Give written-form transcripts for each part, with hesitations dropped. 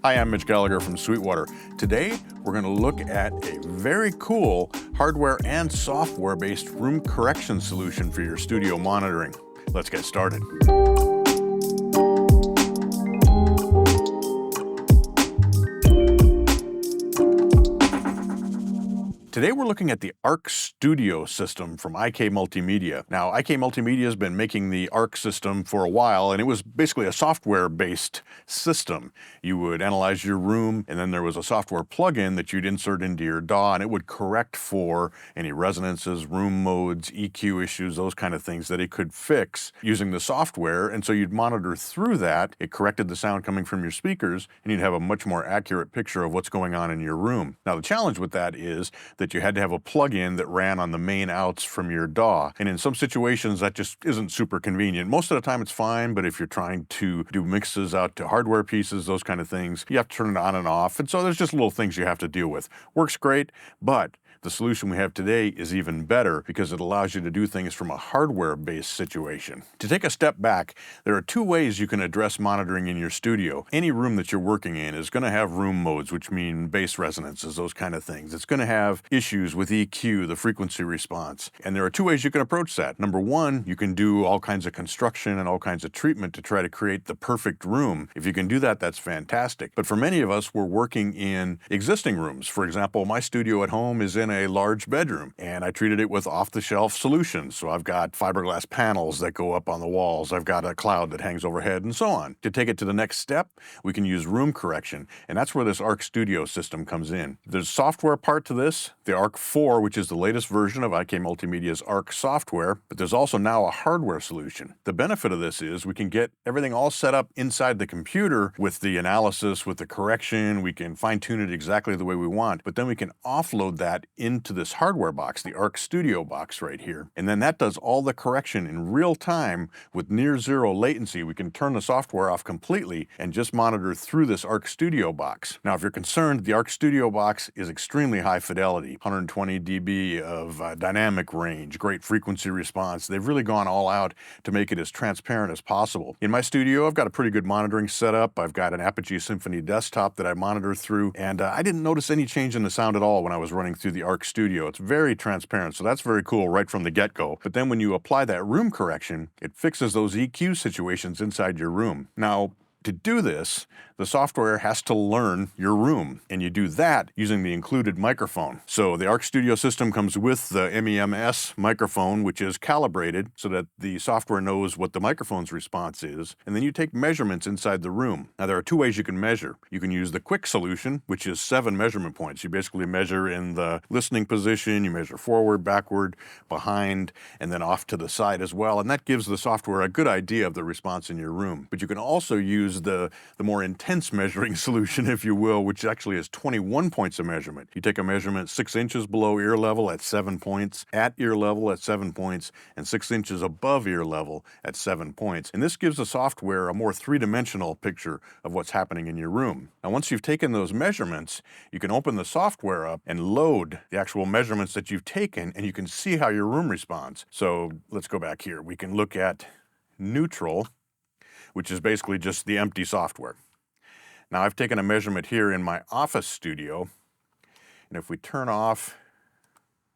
Hi, I'm Mitch Gallagher from Sweetwater. Today, we're going to look at a very cool hardware and software-based room correction solution for your studio monitoring. Let's get started. Today we're looking at the Arc Studio system from IK Multimedia. Now, IK Multimedia has been making the Arc system for a while, and it was basically a software-based system. You would analyze your room, and then there was a software plugin that you'd insert into your DAW, and it would correct for any resonances, room modes, EQ issues, those kind of things that it could fix using the software. And so you'd monitor through that. It corrected the sound coming from your speakers, and you'd have a much more accurate picture of what's going on in your room. Now, the challenge with that is that you had to have a plug-in that ran on the main outs from your DAW. And in some situations, that just isn't super convenient. Most of the time it's fine, but if you're trying to do mixes out to hardware pieces, those kind of things, you have to turn it on and off. And so there's just little things you have to deal with. Works great, but the solution we have today is even better because it allows you to do things from a hardware-based situation. To take a step back, there are two ways you can address monitoring in your studio. Any room that you're working in is going to have room modes, which mean bass resonances, those kind of things. It's going to have issues with EQ, the frequency response. And there are two ways you can approach that. Number one, you can do all kinds of construction and all kinds of treatment to try to create the perfect room. If you can do that, that's fantastic. But for many of us, we're working in existing rooms. For example, my studio at home is in a large bedroom, and I treated it with off-the-shelf solutions. So I've got fiberglass panels that go up on the walls. I've got a cloud that hangs overhead and so on. To take it to the next step, we can use room correction, and that's where this Arc Studio system comes in. There's a software part to this, the Arc 4, which is the latest version of IK Multimedia's Arc software, but there's also now a hardware solution. The benefit of this is we can get everything all set up inside the computer with the analysis, with the correction. We can fine-tune it exactly the way we want, but then we can offload that into this hardware box, the Arc Studio box right here. And then that does all the correction in real time with near zero latency. We can turn the software off completely and just monitor through this Arc Studio box. Now, if you're concerned, the Arc Studio box is extremely high fidelity, 120 dB of dynamic range, great frequency response. They've really gone all out to make it as transparent as possible. In my studio, I've got a pretty good monitoring setup. I've got an Apogee Symphony desktop that I monitor through, and I didn't notice any change in the sound at all when I was running through the Arc Studio. It's very transparent, so that's very cool right from the get-go. But then when you apply that room correction, it fixes those EQ situations inside your room. Now, to do this, the software has to learn your room, and you do that using the included microphone. So the Arc Studio system comes with the MEMS microphone, which is calibrated so that the software knows what the microphone's response is, and then you take measurements inside the room. Now, there are two ways you can measure. You can use the quick solution, which is 7 measurement points. You basically measure in the listening position, you measure forward, backward, behind, and then off to the side as well, and that gives the software a good idea of the response in your room. But you can also use the more intense measuring solution, if you will, which actually is 21 points of measurement. You take a measurement 6 inches below ear level at 7 points, at ear level at 7 points, and 6 inches above ear level at 7 points. And this gives the software a more three-dimensional picture of what's happening in your room. Now, once you've taken those measurements, you can open the software up and load the actual measurements that you've taken, and you can see how your room responds. So let's go back here. We can look at neutral, which is basically just the empty software. Now, I've taken a measurement here in my office studio, and if we turn off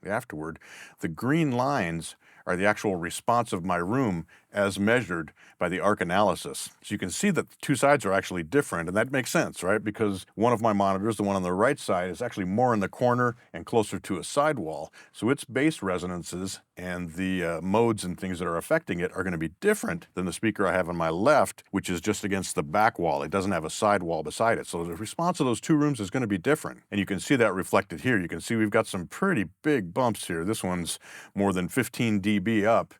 the afterward, the green lines are the actual response of my room as measured by the Arc analysis. So you can see that the two sides are actually different, and that makes sense, right? Because one of my monitors, the one on the right side, is actually more in the corner and closer to a sidewall. So its bass resonances and the modes and things that are affecting it are going to be different than the speaker I have on my left, which is just against the back wall. It doesn't have a sidewall beside it. So the response of those two rooms is going to be different. And you can see that reflected here. You can see we've got some pretty big bumps here. This one's more than 15 dB up.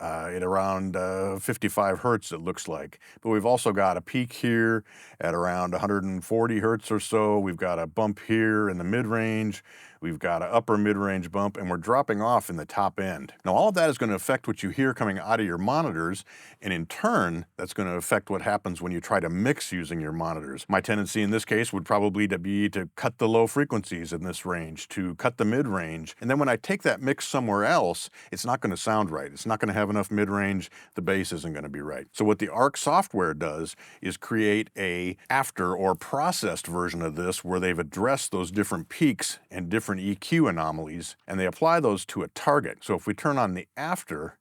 At around 55 hertz, it looks like. But we've also got a peak here at around 140 hertz or so. We've got a bump here in the mid-range. We've got an upper mid-range bump, and we're dropping off in the top end. Now, all of that is going to affect what you hear coming out of your monitors, and in turn, that's going to affect what happens when you try to mix using your monitors. My tendency in this case would probably be to cut the low frequencies in this range, to cut the mid-range, and then when I take that mix somewhere else, it's not going to sound right. It's not going to have enough mid-range, the bass isn't going to be right. So what the ARC software does is create a after or processed version of this where they've addressed those different peaks and different EQ anomalies, and they apply those to a target. So if we turn on the after,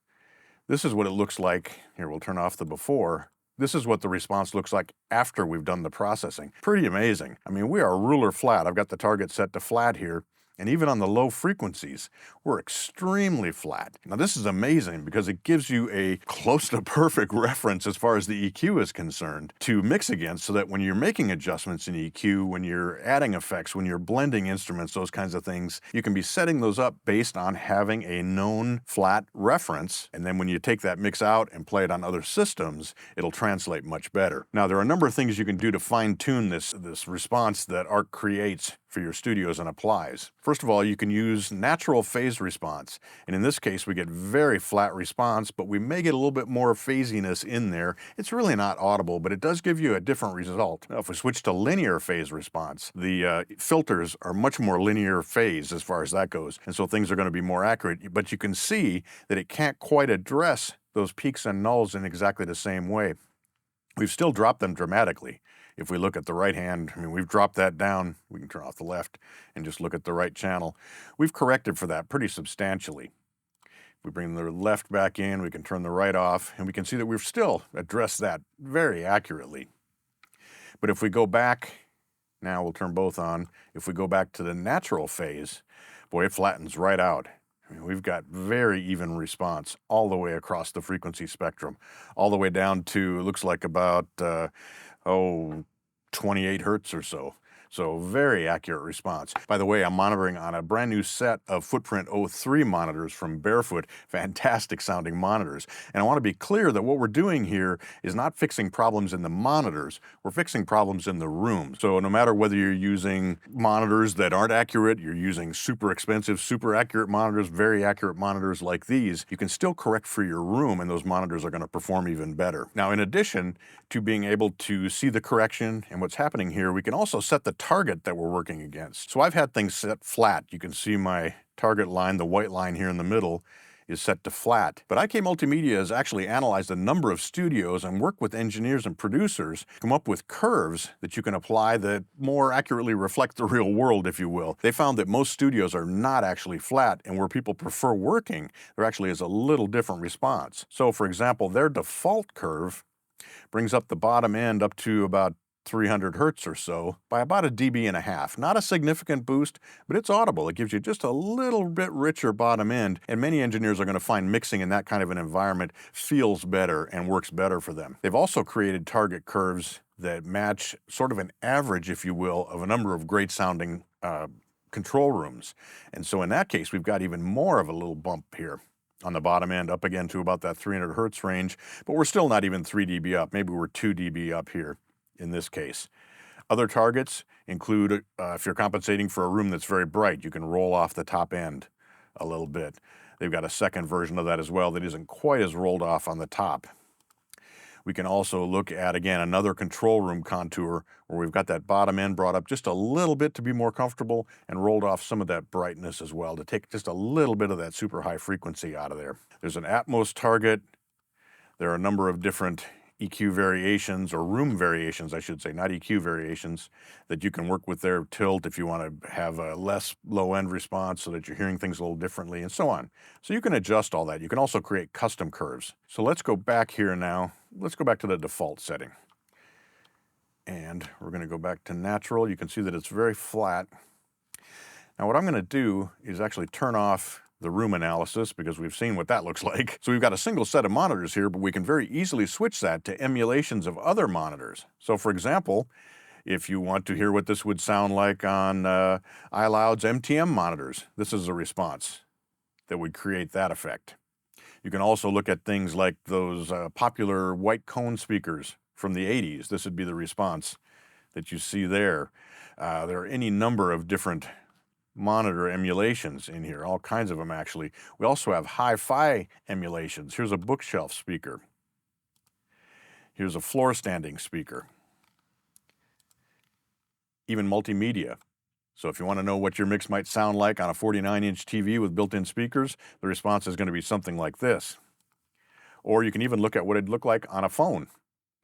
this is what it looks like. Here, we'll turn off the before. This is what the response looks like after we've done the processing. Pretty amazing. I mean, we are ruler flat. I've got the target set to flat here. And even on the low frequencies, we're extremely flat. Now this is amazing because it gives you a close to perfect reference as far as the EQ is concerned to mix against, so that when you're making adjustments in EQ, when you're adding effects, when you're blending instruments, those kinds of things, you can be setting those up based on having a known flat reference. And then when you take that mix out and play it on other systems, it'll translate much better. Now there are a number of things you can do to fine tune this response that ARC creates for your studios and applies. First of all, you can use natural phase response. And in this case, we get very flat response, but we may get a little bit more phasiness in there. It's really not audible, but it does give you a different result. Now, if we switch to linear phase response, the filters are much more linear phase as far as that goes. And so things are going to be more accurate, but you can see that it can't quite address those peaks and nulls in exactly the same way. We've still dropped them dramatically. If we look at the right hand, I mean, we've dropped that down. We can turn off the left and just look at the right channel. We've corrected for that pretty substantially. If we bring the left back in, we can turn the right off, and we can see that we've still addressed that very accurately. But if we go back, now we'll turn both on. If we go back to the natural phase, boy, it flattens right out. I mean, we've got very even response all the way across the frequency spectrum, all the way down to, it looks like about, 28 hertz or so. So very accurate response. By the way, I'm monitoring on a brand new set of Footprint 03 monitors from Barefoot, fantastic sounding monitors. And I want to be clear that what we're doing here is not fixing problems in the monitors, we're fixing problems in the room. So no matter whether you're using monitors that aren't accurate, you're using super expensive, super accurate monitors, very accurate monitors like these, you can still correct for your room and those monitors are going to perform even better. Now, in addition to being able to see the correction and what's happening here, we can also set the target that we're working against. So I've had things set flat. You can see my target line, the white line here in the middle, is set to flat. But IK Multimedia has actually analyzed a number of studios and worked with engineers and producers to come up with curves that you can apply that more accurately reflect the real world, if you will. They found that most studios are not actually flat, and where people prefer working, there actually is a little different response. So for example, their default curve brings up the bottom end up to about 300 hertz or so by about 1.5 dB. Not a significant boost, but it's audible. It gives you just a little bit richer bottom end, and many engineers are going to find mixing in that kind of an environment feels better and works better for them. They've also created target curves that match sort of an average, if you will, of a number of great sounding control rooms. And so in that case, we've got even more of a little bump here on the bottom end, up again to about that 300 hertz range, but we're still not even 3 dB up. Maybe we're 2 dB up here in this case. Other targets include, if you're compensating for a room that's very bright, you can roll off the top end a little bit. They've got a second version of that as well that isn't quite as rolled off on the top. We can also look at, again, another control room contour where we've got that bottom end brought up just a little bit to be more comfortable and rolled off some of that brightness as well to take just a little bit of that super high frequency out of there. There's an Atmos target. There are a number of different EQ variations, or room variations, I should say, not EQ variations, that you can work with their tilt if you want to have a less low-end response so that you're hearing things a little differently, and so on. So you can adjust all that. You can also create custom curves. So let's go back here now. Let's go back to the default setting. And we're going to go back to natural. You can see that it's very flat. Now what I'm going to do is actually turn off the room analysis, because we've seen what that looks like. So we've got a single set of monitors here, but we can very easily switch that to emulations of other monitors. So for example, if you want to hear what this would sound like on iLoud's MTM monitors, this is a response that would create that effect. You can also look at things like those popular white cone speakers from the 80s. This would be the response that you see there. There are any number of different monitor emulations in here, all kinds of them actually. We also have hi-fi emulations. Here's a bookshelf speaker. Here's a floor standing speaker. Even multimedia. So if you want to know what your mix might sound like on a 49-inch TV with built-in speakers, the response is going to be something like this. Or you can even look at what it'd look like on a phone.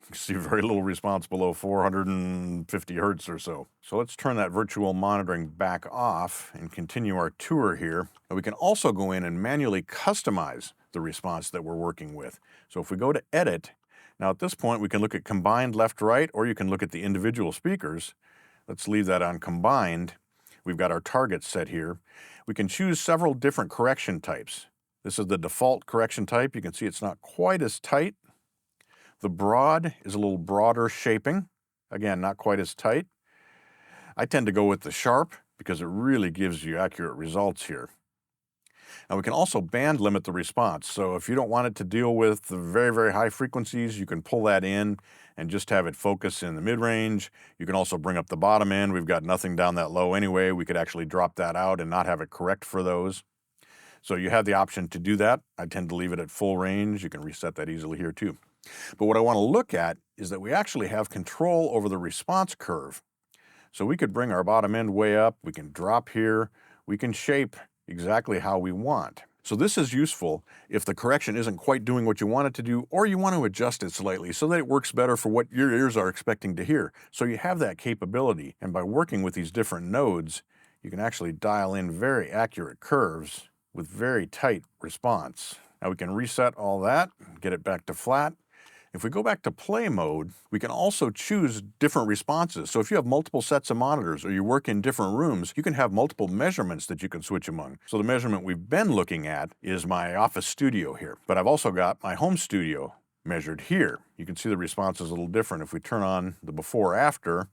You see very little response below 450 hertz or so. So let's turn that virtual monitoring back off and continue our tour here. And we can also go in and manually customize the response that we're working with. So if we go to Edit, now at this point we can look at combined left-right, or you can look at the individual speakers. Let's leave that on combined. We've got our targets set here. We can choose several different correction types. This is the default correction type. You can see it's not quite as tight. The broad is a little broader shaping. Again, not quite as tight. I tend to go with the sharp because it really gives you accurate results here. Now we can also band limit the response. So if you don't want it to deal with the very, very high frequencies, you can pull that in and just have it focus in the mid-range. You can also bring up the bottom end. We've got nothing down that low anyway. We could actually drop that out and not have it correct for those. So you have the option to do that. I tend to leave it at full range. You can reset that easily here too. But what I want to look at is that we actually have control over the response curve. So we could bring our bottom end way up, we can drop here, we can shape exactly how we want. So this is useful if the correction isn't quite doing what you want it to do, or you want to adjust it slightly so that it works better for what your ears are expecting to hear. So you have that capability, and by working with these different nodes, you can actually dial in very accurate curves with very tight response. Now we can reset all that, get it back to flat. If we go back to play mode, we can also choose different responses. So if you have multiple sets of monitors or you work in different rooms, you can have multiple measurements that you can switch among. So the measurement we've been looking at is my office studio here, but I've also got my home studio measured here. You can see the response is a little different. If we turn on the before after,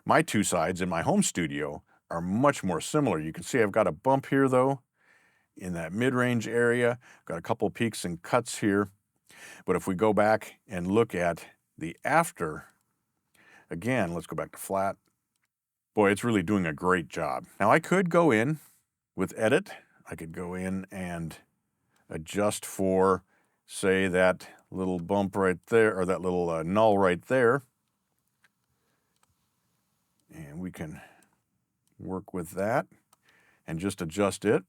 my two sides in my home studio are much more similar. You can see I've got a bump here though in that mid-range area, got a couple peaks and cuts here. But if we go back and look at the after, again, let's go back to flat. Boy, it's really doing a great job. Now I could go in with Edit. I could go in and adjust for, say, that little bump right there, or that little null right there. And we can work with that and just adjust it.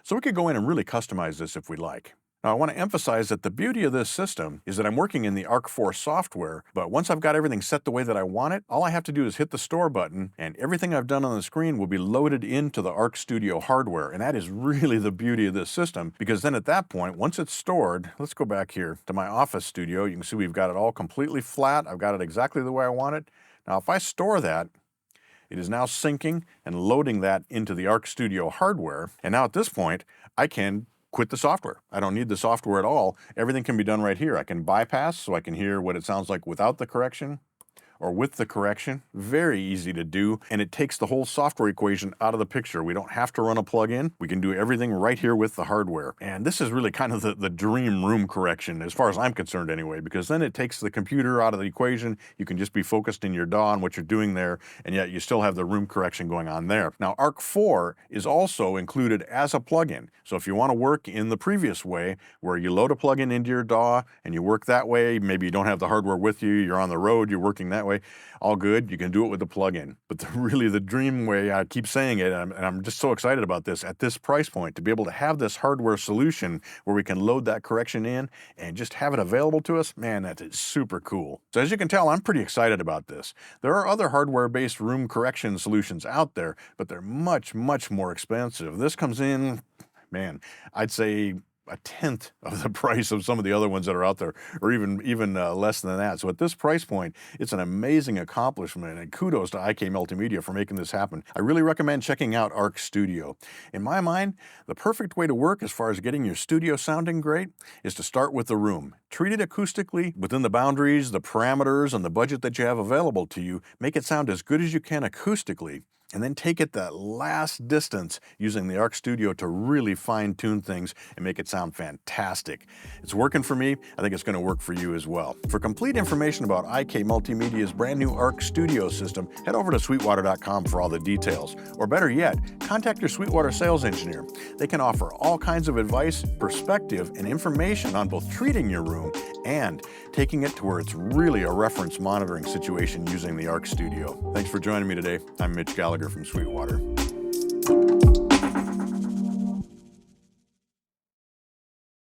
So we could go in and really customize this if we like. Now, I want to emphasize that the beauty of this system is that I'm working in the ARC 4 software, but once I've got everything set the way that I want it, all I have to do is hit the store button, and everything I've done on the screen will be loaded into the ARC Studio hardware. And that is really the beauty of this system, because then at that point, once it's stored, let's go back here to my office studio. You can see we've got it all completely flat. I've got it exactly the way I want it. Now, if I store that, it is now syncing and loading that into the ARC Studio hardware. And now at this point, I can quit the software. I don't need the software at all. Everything can be done right here. I can bypass so I can hear what it sounds like without the correction or with the correction. Very easy to do, and it takes the whole software equation out of the picture. We don't have to run a plug-in. We can do everything right here with the hardware. And this is really kind of the dream room correction, as far as I'm concerned anyway, because then it takes the computer out of the equation. You can just be focused in your DAW on what you're doing there, and yet you still have the room correction going on there. Now, ARC 4 is also included as a plugin. So if you want to work in the previous way, where you load a plugin into your DAW and you work that way, maybe you don't have the hardware with you, you're on the road, you're working that way, all good, you can do it with the plugin. But really the dream way, I keep saying it, and I'm just so excited about this, at this price point, to be able to have this hardware solution where we can load that correction in and just have it available to us, man, that is super cool. So as you can tell, I'm pretty excited about this. There are other hardware-based room correction solutions out there, but they're much, much more expensive. This comes in, man, I'd say a tenth of the price of some of the other ones that are out there, or even less than that. So at this price point, it's an amazing accomplishment, and kudos to IK Multimedia for making this happen. I really recommend checking out ARC Studio. In my mind, the perfect way to work as far as getting your studio sounding great is to start with the room. Treat it acoustically within the boundaries, the parameters, and the budget that you have available to you. Make it sound as good as you can acoustically, and then take it that last distance using the ARC Studio to really fine-tune things and make it sound fantastic. It's working for me. I think it's going to work for you as well. For complete information about IK Multimedia's brand new ARC Studio system, head over to sweetwater.com for all the details. Or better yet, contact your Sweetwater sales engineer. They can offer all kinds of advice, perspective, and information on both treating your room and taking it to where it's really a reference monitoring situation using the ARC Studio. Thanks for joining me today. I'm Mitch Gallagher from Sweetwater.